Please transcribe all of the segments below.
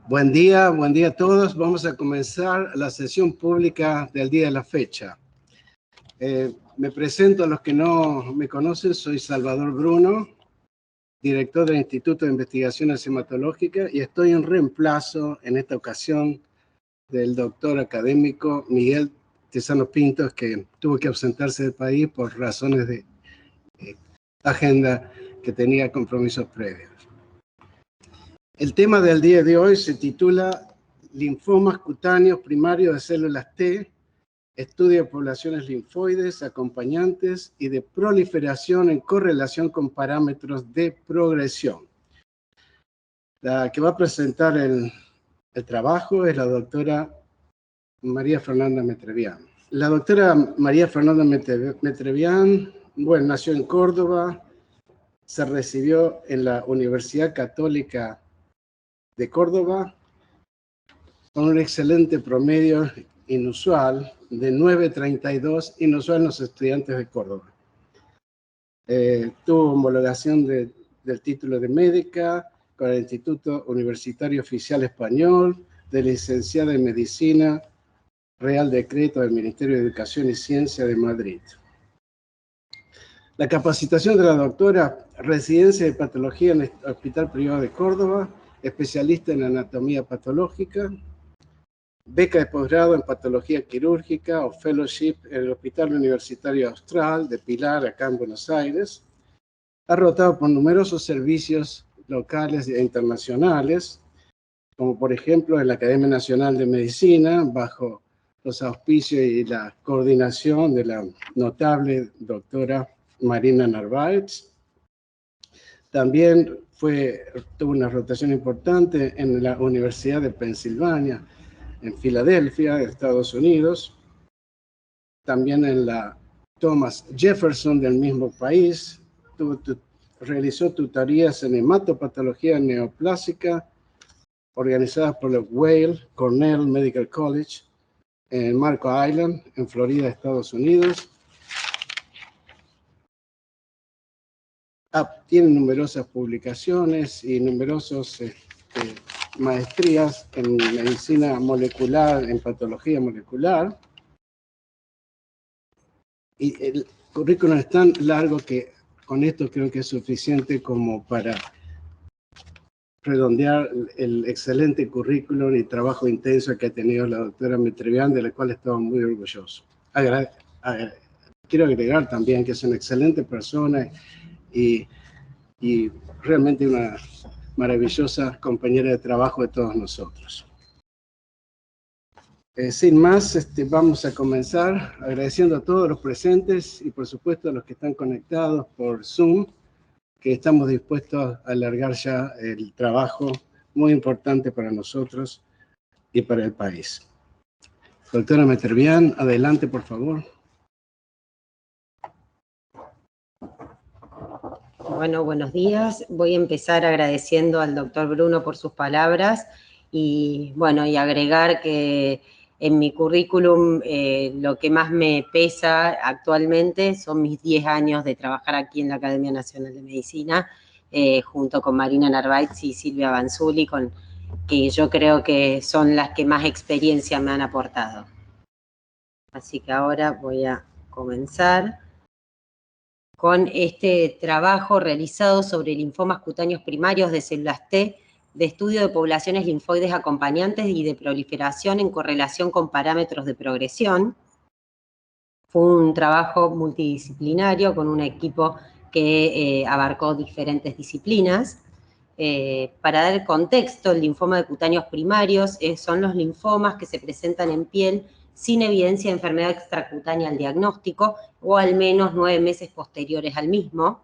Buen día a todos. Vamos a comenzar la sesión pública del día de la fecha. Me presento a los que no me conocen. Soy Salvador Bruno, director del Instituto de Investigaciones Hematológicas, y estoy en reemplazo en esta ocasión del doctor académico Miguel Tesano Pintos, que tuvo que ausentarse del país por razones de agenda, que tenía compromisos previos. El tema del día de hoy se titula Linfomas cutáneos primarios de células T, estudio de poblaciones linfoides, acompañantes y de proliferación en correlación con parámetros de progresión. La que va a presentar el trabajo es la doctora María Fernanda Metrevián. La doctora María Fernanda Metrevián, bueno, nació en Córdoba, se recibió en la Universidad Católica de Córdoba con un excelente promedio inusual de 9.32, inusual en los estudiantes de Córdoba. Tuvo homologación del título de médica con el Instituto Universitario Oficial Español, de licenciada en Medicina, Real Decreto del Ministerio de Educación y Ciencia de Madrid. La capacitación de la doctora, residencia de patología en el Hospital Privado de Córdoba, especialista en anatomía patológica, beca de posgrado en patología quirúrgica o fellowship en el Hospital Universitario Austral de Pilar, acá en Buenos Aires. Ha rotado por numerosos servicios locales e internacionales, como por ejemplo en la Academia Nacional de Medicina, bajo los auspicios y la coordinación de la notable doctora Marina Narváez. También tuvo una rotación importante en la Universidad de Pensilvania, en Filadelfia, Estados Unidos. También en la Thomas Jefferson del mismo país. Realizó tutorías en hematopatología neoplásica organizadas por el Weill Cornell Medical College en Marco Island, en Florida, Estados Unidos. Tiene numerosas publicaciones y numerosas maestrías en medicina molecular, en patología molecular. Y el currículum es tan largo que con esto creo que es suficiente como para redondear el excelente currículum y trabajo intenso que ha tenido la doctora Metrevián, de la cual estamos muy orgullosos. Quiero agregar también que es una excelente persona y realmente una maravillosa compañera de trabajo de todos nosotros. Sin más, vamos a comenzar agradeciendo a todos los presentes y por supuesto a los que están conectados por Zoom, que estamos dispuestos a alargar ya el trabajo muy importante para nosotros y para el país. Doctora Metrevián, adelante por favor. Bueno, buenos días. Voy a empezar agradeciendo al doctor Bruno por sus palabras y, bueno, y agregar que en mi currículum lo que más me pesa actualmente son mis 10 años de trabajar aquí en la Academia Nacional de Medicina, junto con Marina Narváez y Silvia Banzulli, que yo creo que son las que más experiencia me han aportado. Así que ahora voy a comenzar con este trabajo realizado sobre linfomas cutáneos primarios de células T, de estudio de poblaciones linfoides acompañantes y de proliferación en correlación con parámetros de progresión. Fue un trabajo multidisciplinario con un equipo que abarcó diferentes disciplinas. Para dar contexto, el linfoma de cutáneos primarios son los linfomas que se presentan en piel sin evidencia de enfermedad extracutánea al diagnóstico o al menos 9 meses posteriores al mismo.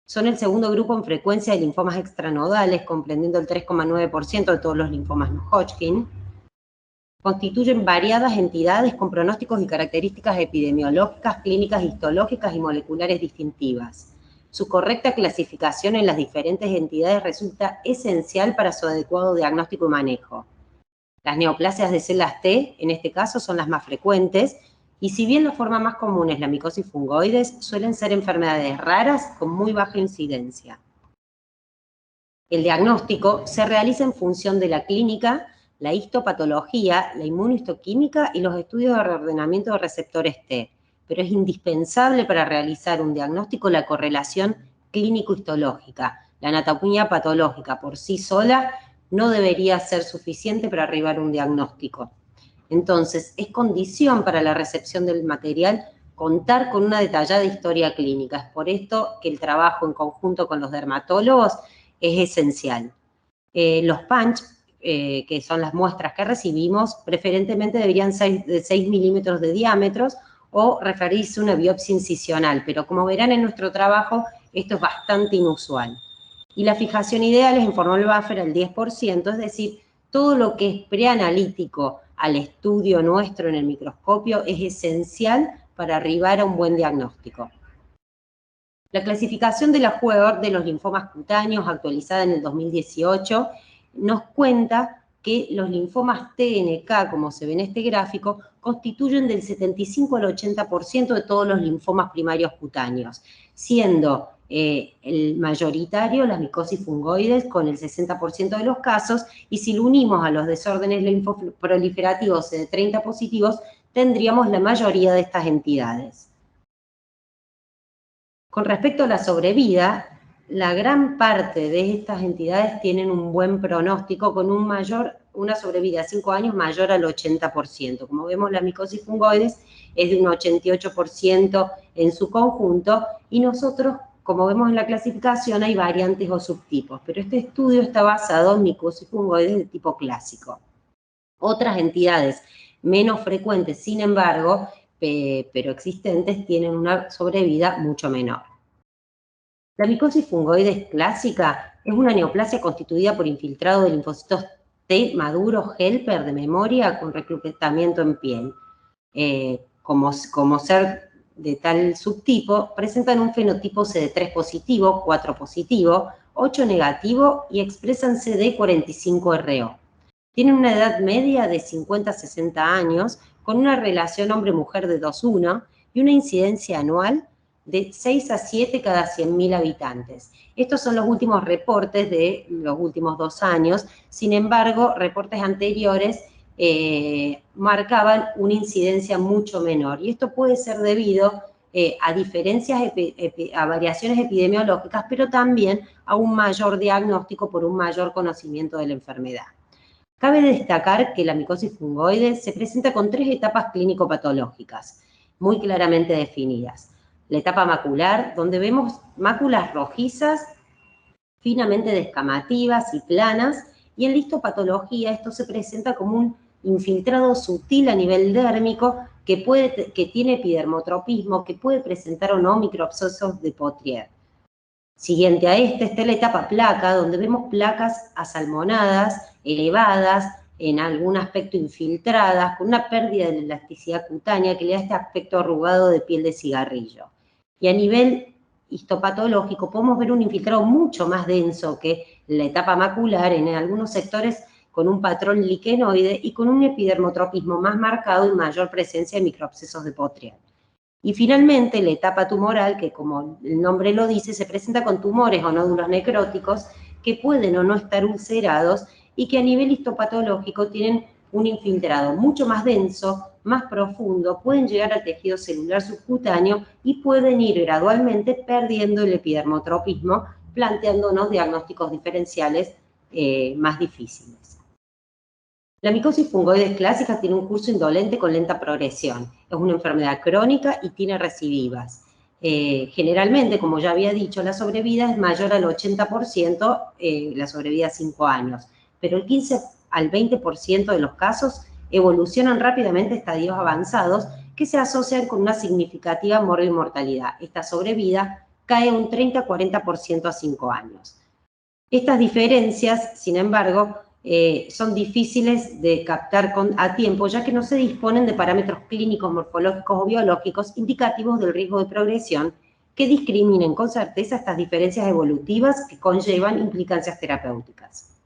Son el segundo grupo en frecuencia de linfomas extranodales, comprendiendo el 3,9% de todos los linfomas no Hodgkin. Constituyen variadas entidades con pronósticos y características epidemiológicas, clínicas, histológicas y moleculares distintivas. Su correcta clasificación en las diferentes entidades resulta esencial para su adecuado diagnóstico y manejo. Las neoplasias de células T, en este caso, son las más frecuentes, y si bien la forma más común es la micosis fungoides, suelen ser enfermedades raras con muy baja incidencia. El diagnóstico se realiza en función de la clínica, la histopatología, la inmunohistoquímica y los estudios de reordenamiento de receptores T, pero es indispensable para realizar un diagnóstico la correlación clínico-histológica. La anatomía patológica por sí sola no debería ser suficiente para arribar a un diagnóstico. Entonces, es condición para la recepción del material contar con una detallada historia clínica. Es por esto que el trabajo en conjunto con los dermatólogos es esencial. Los punch, que son las muestras que recibimos, preferentemente deberían ser de 6 milímetros de diámetro o referirse a una biopsia incisional, pero como verán en nuestro trabajo, esto es bastante inusual. Y la fijación ideal es en formol buffer al 10%, es decir, todo lo que es preanalítico al estudio nuestro en el microscopio es esencial para arribar a un buen diagnóstico. La clasificación de la Huebert de los linfomas cutáneos, actualizada en el 2018, nos cuenta que los linfomas TNK, como se ve en este gráfico, constituyen del 75 al 80% de todos los linfomas primarios cutáneos, siendo el mayoritario las micosis fungoides con el 60% de los casos, y si lo unimos a los desórdenes linfoproliferativos CD30 positivos, tendríamos la mayoría de estas entidades. Con respecto a la sobrevida, la gran parte de estas entidades tienen un buen pronóstico con una sobrevida a 5 años mayor al 80%. Como vemos, la micosis fungoides es de un 88% en su conjunto y nosotros, como vemos en la clasificación, hay variantes o subtipos, pero este estudio está basado en micosis fungoides de tipo clásico. Otras entidades menos frecuentes, sin embargo, pero existentes, tienen una sobrevida mucho menor. La micosis fungoides clásica es una neoplasia constituida por infiltrado de linfocitos T maduros helper de memoria con reclutamiento en piel. Como ser de tal subtipo, presentan un fenotipo CD3 positivo, 4 positivo, 8 negativo y expresan CD45RO. Tienen una edad media de 50 a 60 años, con una relación hombre-mujer de 2:1 y una incidencia anual de 6 a 7 cada 100.000 habitantes. Estos son los últimos reportes de los últimos 2 años. Sin embargo, reportes anteriores marcaban una incidencia mucho menor. Y esto puede ser debido a diferencias, a variaciones epidemiológicas, pero también a un mayor diagnóstico por un mayor conocimiento de la enfermedad. Cabe destacar que la micosis fungoide se presenta con 3 etapas clínico-patológicas muy claramente definidas. La etapa macular, donde vemos máculas rojizas, finamente descamativas y planas, y en la histopatología esto se presenta como un infiltrado sutil a nivel dérmico que tiene epidermotropismo, que puede presentar o no microabscesos de Potrier. Siguiente a está la etapa placa, donde vemos placas asalmonadas, elevadas, en algún aspecto infiltradas, con una pérdida de la elasticidad cutánea que le da este aspecto arrugado de piel de cigarrillo. Y a nivel histopatológico podemos ver un infiltrado mucho más denso que la etapa macular, en algunos sectores con un patrón liquenoide y con un epidermotropismo más marcado y mayor presencia de microabscesos de Potrier. Y finalmente, la etapa tumoral, que como el nombre lo dice, se presenta con tumores o nódulos necróticos que pueden o no estar ulcerados y que a nivel histopatológico tienen un infiltrado mucho más denso, más profundo, pueden llegar al tejido celular subcutáneo y pueden ir gradualmente perdiendo el epidermotropismo, planteándonos diagnósticos diferenciales más difíciles. La micosis fungoides clásica tiene un curso indolente con lenta progresión. Es una enfermedad crónica y tiene recidivas. Generalmente, como ya había dicho, la sobrevida es mayor al 80%, la sobrevida a 5 años, pero el 15 al 20% de los casos evolucionan rápidamente a estadios avanzados que se asocian con una significativa mortalidad. Esta sobrevida cae un 30-40% a 5 años. Estas diferencias, sin embargo, son difíciles de captar a tiempo, ya que no se disponen de parámetros clínicos, morfológicos o biológicos indicativos del riesgo de progresión que discriminen con certeza estas diferencias evolutivas que conllevan implicancias terapéuticas.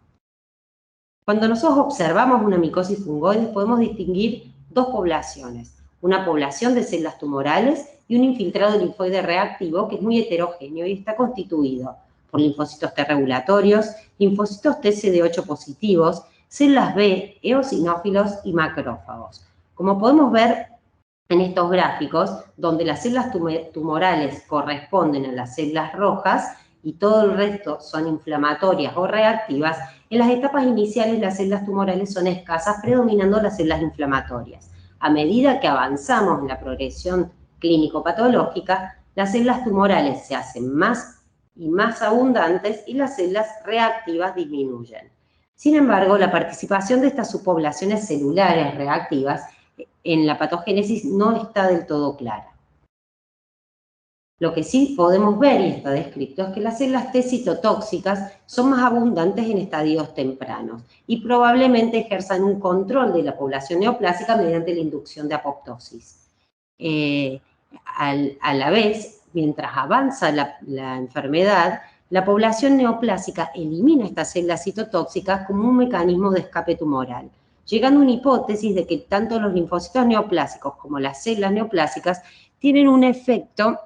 Cuando nosotros observamos una micosis fungoide, podemos distinguir 2 poblaciones, una población de células tumorales y un infiltrado linfoide reactivo que es muy heterogéneo y está constituido por linfocitos T regulatorios, linfocitos T CD8 positivos, células B, eosinófilos y macrófagos. Como podemos ver en estos gráficos, donde las células tumorales corresponden a las células rojas y todo el resto son inflamatorias o reactivas, en las etapas iniciales las células tumorales son escasas, predominando las células inflamatorias. A medida que avanzamos en la progresión clínico-patológica, las células tumorales se hacen más y más abundantes y las células reactivas disminuyen. Sin embargo, la participación de estas subpoblaciones celulares reactivas en la patogénesis no está del todo clara. Lo que sí podemos ver, y está descrito, es que las células T citotóxicas son más abundantes en estadios tempranos y probablemente ejerzan un control de la población neoplásica mediante la inducción de apoptosis. A la vez, mientras avanza la enfermedad, la población neoplásica elimina estas células citotóxicas como un mecanismo de escape tumoral, llegando a una hipótesis de que tanto los linfocitos neoplásicos como las células neoplásicas tienen un efecto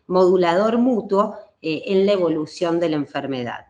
modulador mutuo en la evolución de la enfermedad.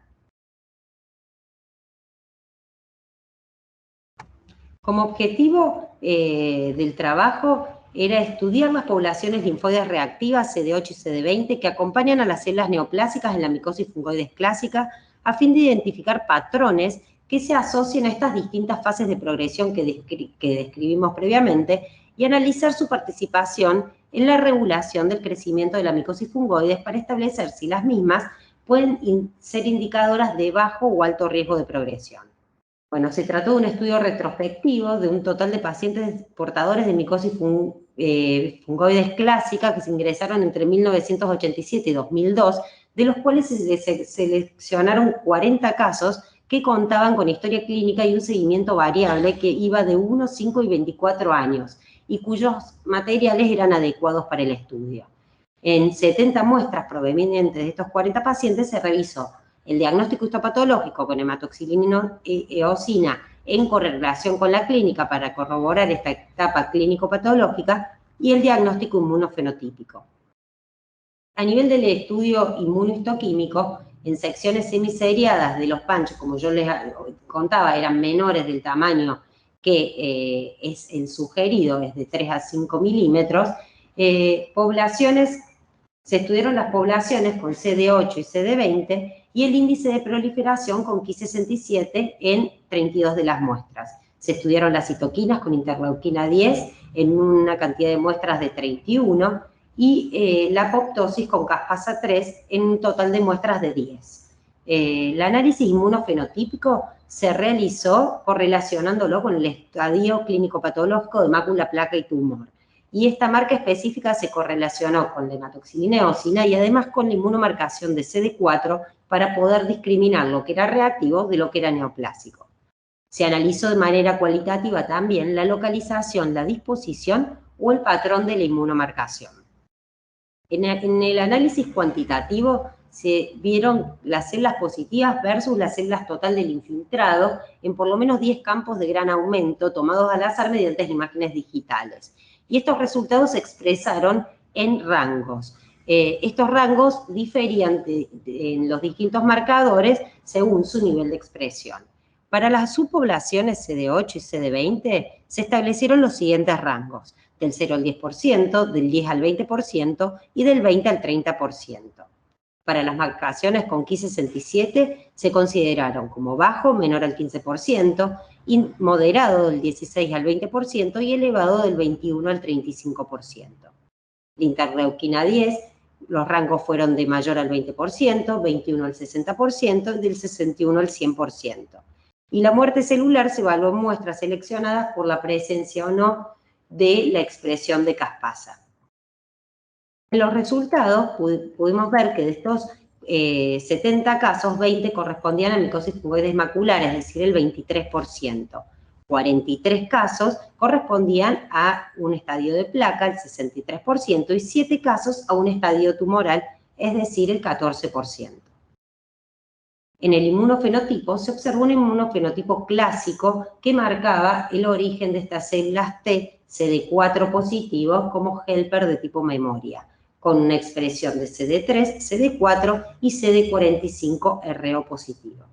Como objetivo del trabajo era estudiar las poblaciones linfoides reactivas CD8 y CD20 que acompañan a las células neoplásicas en la micosis fungoides clásica a fin de identificar patrones que se asocien a estas distintas fases de progresión que describimos previamente y analizar su participación en la regulación del crecimiento de la micosis fungoides para establecer si las mismas pueden ser indicadoras de bajo o alto riesgo de progresión. Bueno, se trató de un estudio retrospectivo de un total de pacientes portadores de micosis fungoides clásica que se ingresaron entre 1987 y 2002, de los cuales se seleccionaron 40 casos que contaban con historia clínica y un seguimiento variable que iba de 1, 5 y 24 años, y cuyos materiales eran adecuados para el estudio. En 70 muestras provenientes de estos 40 pacientes se realizó el diagnóstico histopatológico con hematoxilina eosina en correlación con la clínica para corroborar esta etapa clínico-patológica y el diagnóstico inmunofenotípico. A nivel del estudio inmunohistoquímico, en secciones semiseriadas de los panchos, como yo les contaba, eran menores del tamaño que es el sugerido, es de 3 a 5 milímetros, se estudiaron las poblaciones con CD8 y CD20 y el índice de proliferación con Ki67 en 32 de las muestras. Se estudiaron las citoquinas con interleuquina 10 en una cantidad de muestras de 31 y la apoptosis con caspasa 3 en un total de muestras de 10. El análisis inmunofenotípico se realizó correlacionándolo con el estadio clínico-patológico de mácula, placa y tumor. Y esta marca específica se correlacionó con la hematoxilina eosina y además con la inmunomarcación de CD4 para poder discriminar lo que era reactivo de lo que era neoplásico. Se analizó de manera cualitativa también la localización, la disposición o el patrón de la inmunomarcación. En el análisis cuantitativo se vieron las células positivas versus las células total del infiltrado en por lo menos 10 campos de gran aumento tomados al azar mediante imágenes digitales. Y estos resultados se expresaron en rangos. Estos rangos diferían en los distintos marcadores según su nivel de expresión. Para las subpoblaciones CD8 y CD20 se establecieron los siguientes rangos: del 0 al 10%, del 10 al 20% y del 20 al 30%. Para las marcaciones con Ki67 se consideraron como bajo, menor al 15%, y moderado del 16 al 20% y elevado del 21 al 35%. La interleuquina 10, los rangos fueron de mayor al 20%, 21 al 60% y del 61 al 100%. Y la muerte celular se evaluó en muestras seleccionadas por la presencia o no de la expresión de caspasa. En los resultados pudimos ver que de estos 70 casos, 20 correspondían a micosis fungoides maculares, es decir, el 23%. 43 casos correspondían a un estadio de placa, el 63%, y 7 casos a un estadio tumoral, es decir, el 14%. En el inmunofenotipo se observó un inmunofenotipo clásico que marcaba el origen de estas células T CD4 positivos como helper de tipo memoria, con una expresión de CD3, CD4 y CD45 RO positivo.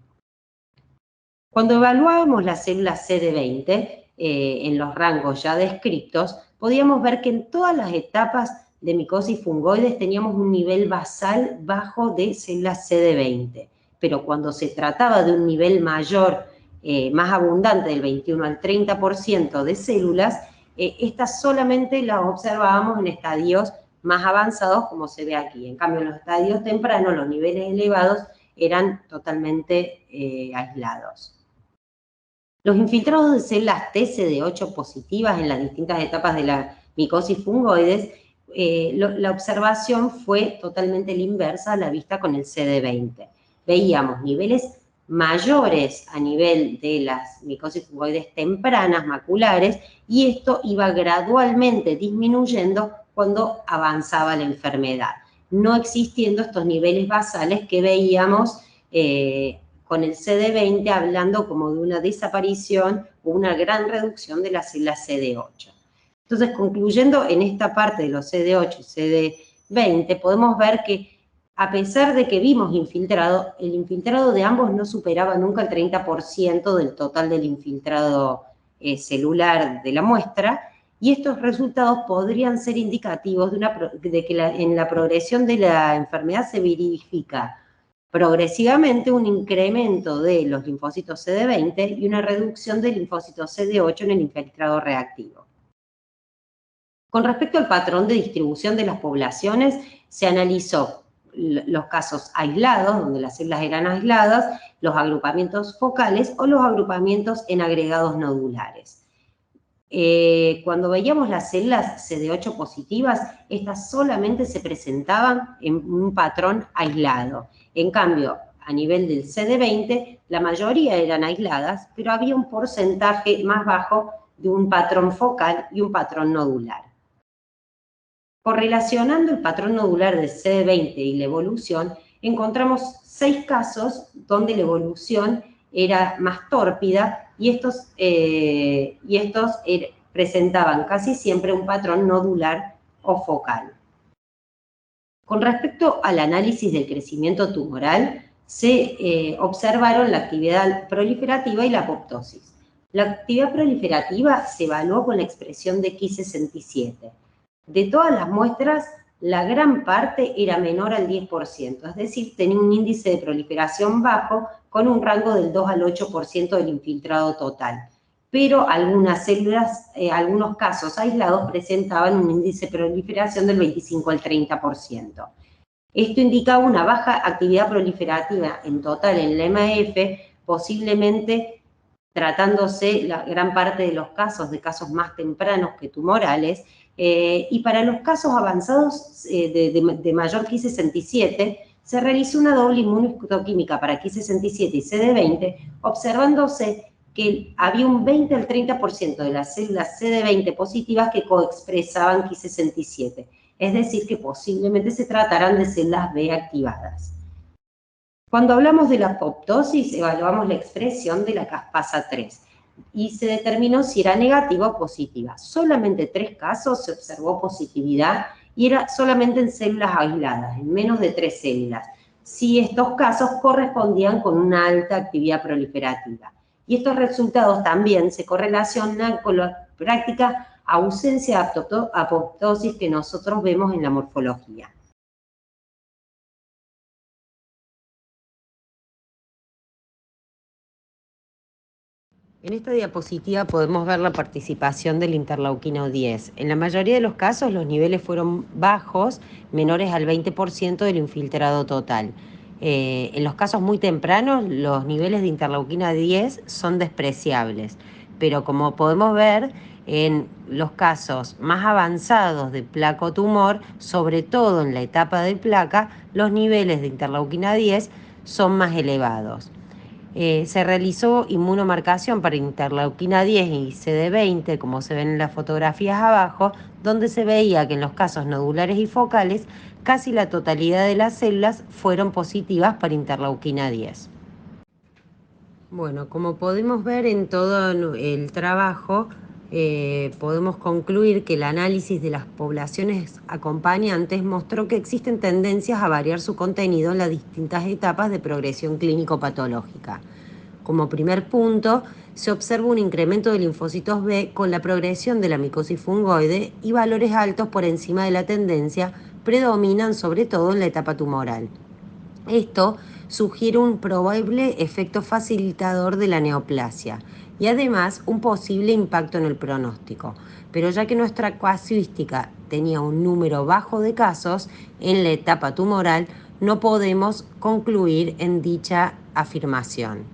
Cuando evaluábamos las células CD20 en los rangos ya descritos, podíamos ver que en todas las etapas de micosis fungoides teníamos un nivel basal bajo de células CD20, pero cuando se trataba de un nivel mayor, más abundante, del 21 al 30% de células, estas solamente las observábamos en estadios más avanzados, como se ve aquí. En cambio, en los estadios tempranos, los niveles elevados eran totalmente aislados. Los infiltrados de células TCD8 positivas en las distintas etapas de la micosis fungoides, la observación fue totalmente la inversa a la vista con el CD20. Veíamos niveles mayores a nivel de las micosis fungoides tempranas maculares y esto iba gradualmente disminuyendo cuando avanzaba la enfermedad, no existiendo estos niveles basales que veíamos con el CD20 hablando como de una desaparición o una gran reducción de las células CD8. Entonces, concluyendo en esta parte de los CD8 y CD20, podemos ver que a pesar de que vimos infiltrado, el infiltrado de ambos no superaba nunca el 30% del total del infiltrado celular de la muestra, y estos resultados podrían ser indicativos de que en la progresión de la enfermedad se verifica progresivamente un incremento de los linfocitos CD20 y una reducción del linfocito CD8 en el infiltrado reactivo. Con respecto al patrón de distribución de las poblaciones, se analizó los casos aislados, donde las células eran aisladas, los agrupamientos focales o los agrupamientos en agregados nodulares. Cuando veíamos las células CD8 positivas, estas solamente se presentaban en un patrón aislado. En cambio, a nivel del CD20, la mayoría eran aisladas, pero había un porcentaje más bajo de un patrón focal y un patrón nodular. Correlacionando el patrón nodular del CD20 y la evolución, encontramos 6 casos donde la evolución era más tórpida y estos presentaban casi siempre un patrón nodular o focal. Con respecto al análisis del crecimiento tumoral, se observaron la actividad proliferativa y la apoptosis. La actividad proliferativa se evaluó con la expresión de Ki67. De todas las muestras, la gran parte era menor al 10%, es decir, tenía un índice de proliferación bajo con un rango del 2 al 8% del infiltrado total. Pero algunas células, algunos casos aislados presentaban un índice de proliferación del 25 al 30%. Esto indicaba una baja actividad proliferativa en total en la MAF, posiblemente tratándose la gran parte de los casos de casos más tempranos que tumorales, y para los casos avanzados de mayor Ki67, se realizó una doble inmunohistoquímica para Ki67 y CD20, observándose que había un 20 al 30% de las células CD20 positivas que coexpresaban Ki67, es decir, que posiblemente se tratarán de células B activadas. Cuando hablamos de la apoptosis, evaluamos la expresión de la caspasa 3 y se determinó si era negativa o positiva. Solamente 3 casos se observó positividad y era solamente en células aisladas, en menos de 3 células, si estos casos correspondían con una alta actividad proliferativa. Y estos resultados también se correlacionan con la práctica ausencia de apoptosis que nosotros vemos en la morfología. En esta diapositiva podemos ver la participación de la interleuquina 10. En la mayoría de los casos los niveles fueron bajos, menores al 20% del infiltrado total. En los casos muy tempranos los niveles de interleuquina 10 son despreciables, pero como podemos ver en los casos más avanzados de placotumor, sobre todo en la etapa de placa, los niveles de interleuquina 10 son más elevados. Se realizó inmunomarcación para interleuquina 10 y CD20, como se ven en las fotografías abajo, donde se veía que en los casos nodulares y focales casi la totalidad de las células fueron positivas para interleuquina 10. Bueno, como podemos ver en todo el trabajo, podemos concluir que el análisis de las poblaciones acompañantes mostró que existen tendencias a variar su contenido en las distintas etapas de progresión clínico-patológica. Como primer punto, se observa un incremento de linfocitos B con la progresión de la micosis fungoide y valores altos por encima de la tendencia predominan sobre todo en la etapa tumoral. Esto sugiere un probable efecto facilitador de la neoplasia y además un posible impacto en el pronóstico. Pero ya que nuestra casuística tenía un número bajo de casos en la etapa tumoral, no podemos concluir en dicha afirmación.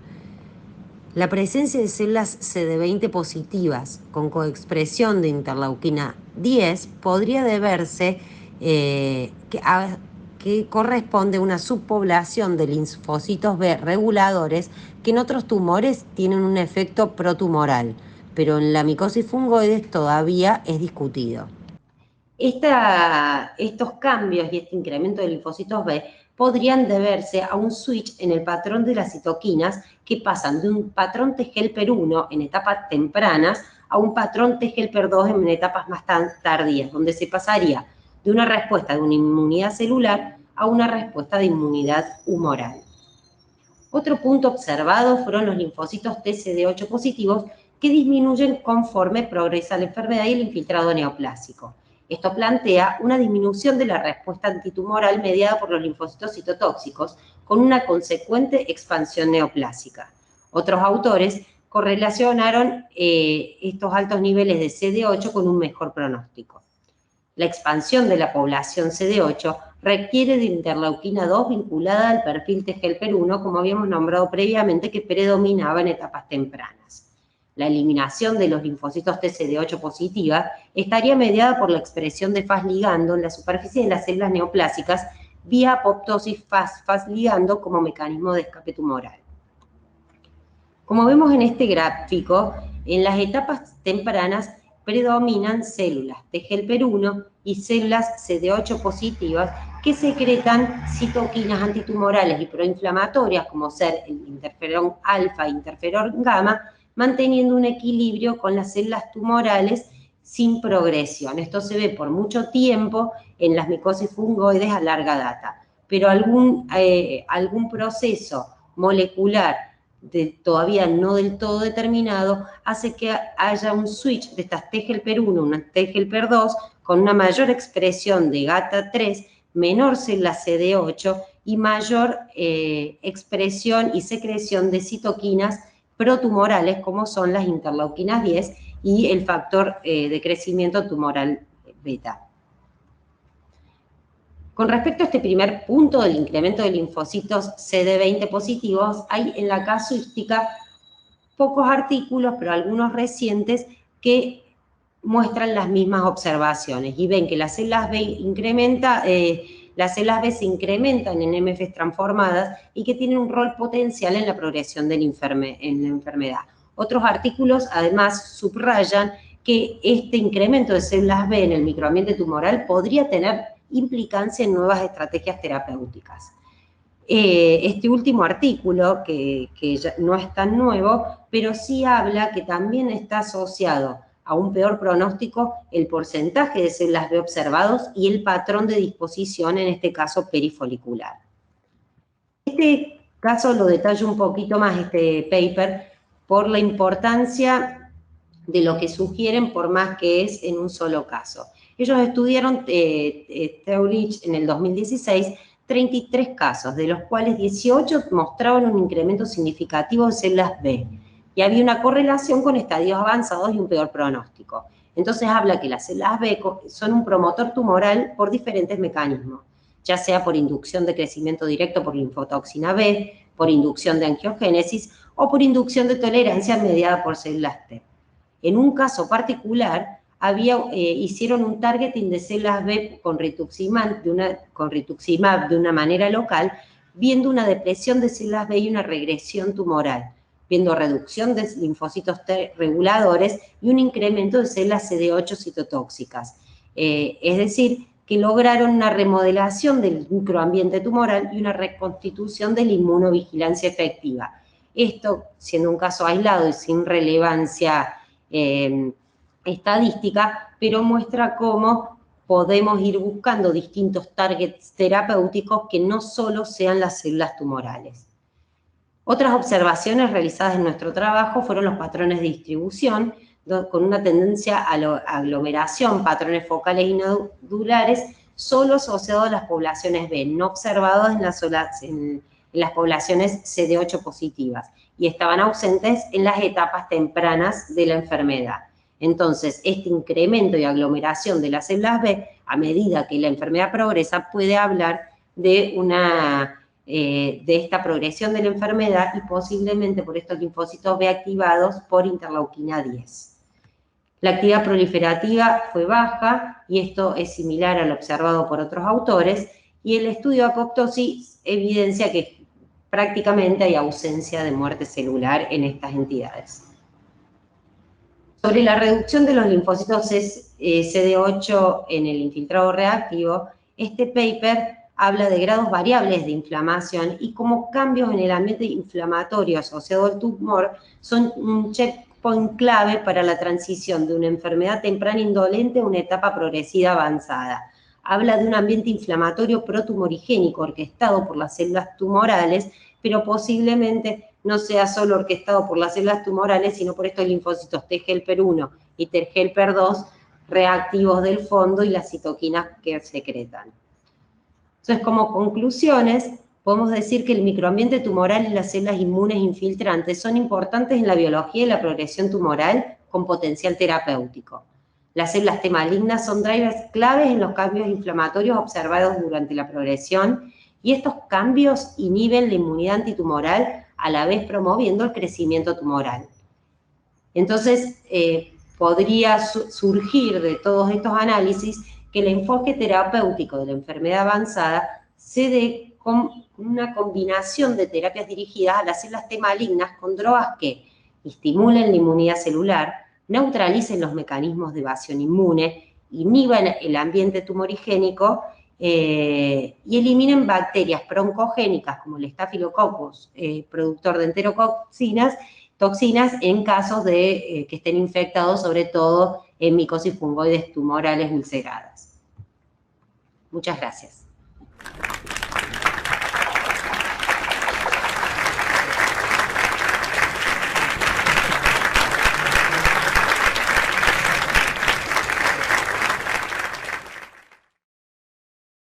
La presencia de células CD20 positivas con coexpresión de interleuquina 10 podría deberse que corresponde a una subpoblación de linfocitos B reguladores que en otros tumores tienen un efecto protumoral, pero en la micosis fungoides todavía es discutido. Estos cambios y este incremento de linfocitos B podrían deberse a un switch en el patrón de las citoquinas que pasan de un patrón T-helper-1 en etapas tempranas a un patrón T-helper-2 en etapas más tardías, donde se pasaría de una respuesta de una inmunidad celular a una respuesta de inmunidad humoral. Otro punto observado fueron los linfocitos TCD8 positivos que disminuyen conforme progresa la enfermedad y el infiltrado neoplásico. Esto plantea una disminución de la respuesta antitumoral mediada por los linfocitos citotóxicos, con una consecuente expansión neoplásica. Otros autores correlacionaron estos altos niveles de CD8 con un mejor pronóstico. La expansión de la población CD8 requiere de interleuquina 2 vinculada al perfil T-helper-1, como habíamos nombrado previamente, que predominaba en etapas tempranas. La eliminación de los linfocitos TCD8 positivas estaría mediada por la expresión de Fas ligando en la superficie de las células neoplásicas vía apoptosis Fas ligando como mecanismo de escape tumoral. Como vemos en este gráfico, en las etapas tempranas predominan células T-helper-1 y células CD8 positivas que secretan citoquinas antitumorales y proinflamatorias como ser el interferón alfa e interferón gamma, manteniendo un equilibrio con las células tumorales sin progresión. Esto se ve por mucho tiempo en las micosis fungoides a larga data, pero algún proceso molecular todavía no del todo determinado hace que haya un switch de estas T-helper-1 a una T-helper-2 con una mayor expresión de GATA3, menor célula CD8 y mayor expresión y secreción de citoquinas protumorales como son las interleuquinas 10 y el factor de crecimiento tumoral beta. Con respecto a este primer punto del incremento de linfocitos CD20 positivos, hay en la casuística pocos artículos, pero algunos recientes, que muestran las mismas observaciones y ven que las células B se incrementan en MFs transformadas y que tienen un rol potencial en la progresión de la enfermedad. Otros artículos además subrayan que este incremento de células B en el microambiente tumoral podría tener implicancia en nuevas estrategias terapéuticas. Este último artículo, que ya no es tan nuevo, pero sí habla que también está asociado a un peor pronóstico el porcentaje de células B observados y el patrón de disposición, en este caso perifolicular. Este caso lo detallo un poquito más, este paper, por la importancia de lo que sugieren, por más que es en un solo caso. Ellos estudiaron Teurich en el 2016, 33 casos, de los cuales 18 mostraban un incremento significativo de células B, y había una correlación con estadios avanzados y un peor pronóstico. Entonces habla que las células B son un promotor tumoral por diferentes mecanismos, ya sea por inducción de crecimiento directo por linfotoxina B, por inducción de angiogénesis o por inducción de tolerancia mediada por células T. En un caso particular, hicieron un targeting de células B con rituximab de una manera local, viendo una depresión de células B y una regresión tumoral, viendo reducción de linfocitos T reguladores y un incremento de células CD8 citotóxicas. Es decir, que lograron una remodelación del microambiente tumoral y una reconstitución de la inmunovigilancia efectiva. Esto, siendo un caso aislado y sin relevancia estadística, pero muestra cómo podemos ir buscando distintos targets terapéuticos que no solo sean las células tumorales. Otras observaciones realizadas en nuestro trabajo fueron los patrones de distribución, con una tendencia a la aglomeración, patrones focales y nodulares, solo asociados a las poblaciones B, no observados en las poblaciones CD8 positivas, y estaban ausentes en las etapas tempranas de la enfermedad. Entonces, este incremento y aglomeración de las células B, a medida que la enfermedad progresa, puede hablar de esta progresión de la enfermedad y posiblemente por estos linfocitos B activados por interleuquina 10. La actividad proliferativa fue baja y esto es similar a lo observado por otros autores, y el estudio de apoptosis evidencia que prácticamente hay ausencia de muerte celular en estas entidades. Sobre la reducción de los linfocitos CD8 en el infiltrado reactivo, este paper habla de grados variables de inflamación y cómo cambios en el ambiente inflamatorio asociado al tumor son un checkpoint clave para la transición de una enfermedad temprana indolente a una etapa progresiva avanzada. Habla de un ambiente inflamatorio protumorigénico orquestado por las células tumorales, pero posiblemente no sea solo orquestado por las células tumorales, sino por estos linfocitos T-helper-1 y T-helper-2 reactivos del fondo y las citoquinas que secretan. Entonces, como conclusiones, podemos decir que el microambiente tumoral y las células inmunes infiltrantes son importantes en la biología y la progresión tumoral con potencial terapéutico. Las células T malignas son drivers claves en los cambios inflamatorios observados durante la progresión, y estos cambios inhiben la inmunidad antitumoral, a la vez promoviendo el crecimiento tumoral. Entonces, podría surgir de todos estos análisis que el enfoque terapéutico de la enfermedad avanzada se dé con una combinación de terapias dirigidas a las células T malignas con drogas que estimulen la inmunidad celular, neutralicen los mecanismos de evasión inmune, inhiban el ambiente tumorigénico y eliminen bacterias broncogénicas como el Staphylococcus, productor de enterotoxinas, en casos de que estén infectados, sobre todo en micosis fungoides tumorales ulceradas. Muchas gracias.